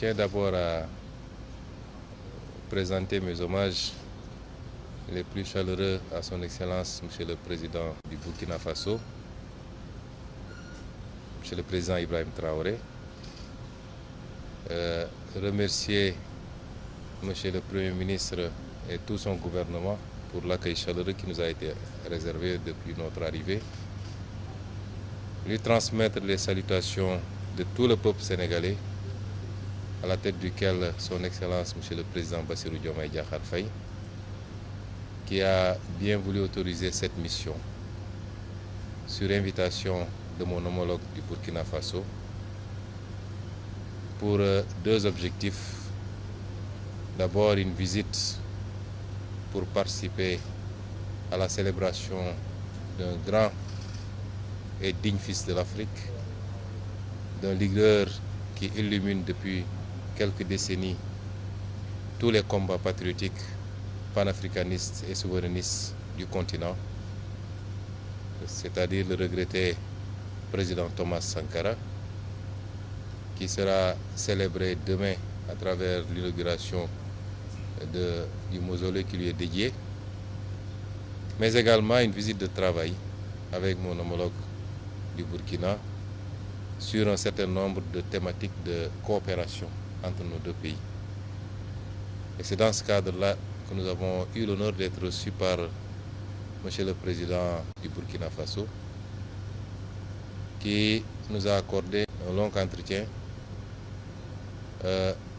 tiens d'abord à présenter mes hommages les plus chaleureux à son Excellence, Monsieur le Président du Burkina Faso, Monsieur le Président Ibrahim Traoré. Remercier Monsieur le Premier ministre et tout son gouvernement pour l'accueil chaleureux qui nous a été réservé depuis notre arrivée. Lui transmettre les salutations de tout le peuple sénégalais, à la tête duquel son Excellence Monsieur le Président Bassirou Diomaye Diakhar Faye, qui a bien voulu autoriser cette mission sur invitation de mon homologue du Burkina Faso pour deux objectifs. D'abord, une visite pour participer à la célébration d'un grand et digne fils de l'Afrique, d'un leader qui illumine depuis quelques décennies tous les combats patriotiques, panafricanistes et souverainistes du continent, c'est-à-dire le regretté président Thomas Sankara, qui sera célébré demain à travers l'inauguration du mausolée qui lui est dédié, mais également une visite de travail avec mon homologue du Burkina sur un certain nombre de thématiques de coopération entre nos deux pays. Et c'est dans ce cadre-là que nous avons eu l'honneur d'être reçus par Monsieur le Président du Burkina Faso, qui nous a accordé un long entretien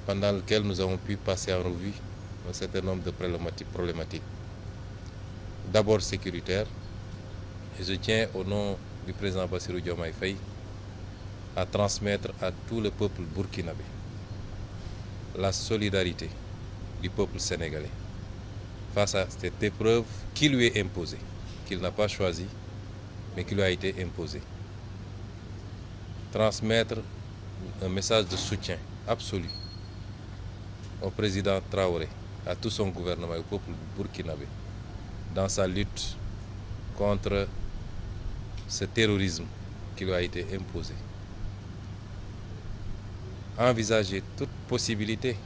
pendant lequel nous avons pu passer en revue un certain nombre de problématiques. D'abord sécuritaires, et je tiens au nom du président Bassirou Diomaye Faye à transmettre à tout le peuple burkinabé la solidarité du peuple sénégalais face à cette épreuve qui lui est imposée, qu'il n'a pas choisie, mais qui lui a été imposée. Transmettre un message de soutien absolu au président Traoré, à tout son gouvernement et au peuple burkinabé dans sa lutte contre ce terrorisme qui lui a été imposé. Envisager toute possibilité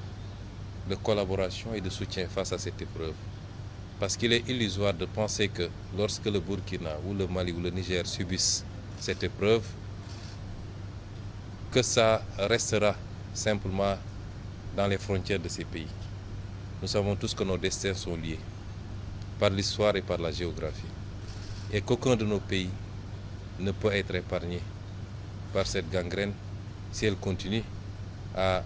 de collaboration et de soutien face à cette épreuve. Parce qu'il est illusoire de penser que lorsque le Burkina ou le Mali ou le Niger subissent cette épreuve, que ça restera simplement dans les frontières de ces pays. Nous savons tous que nos destins sont liés par l'histoire et par la géographie. Et qu'aucun de nos pays ne peut être épargné par cette gangrène si elle continue à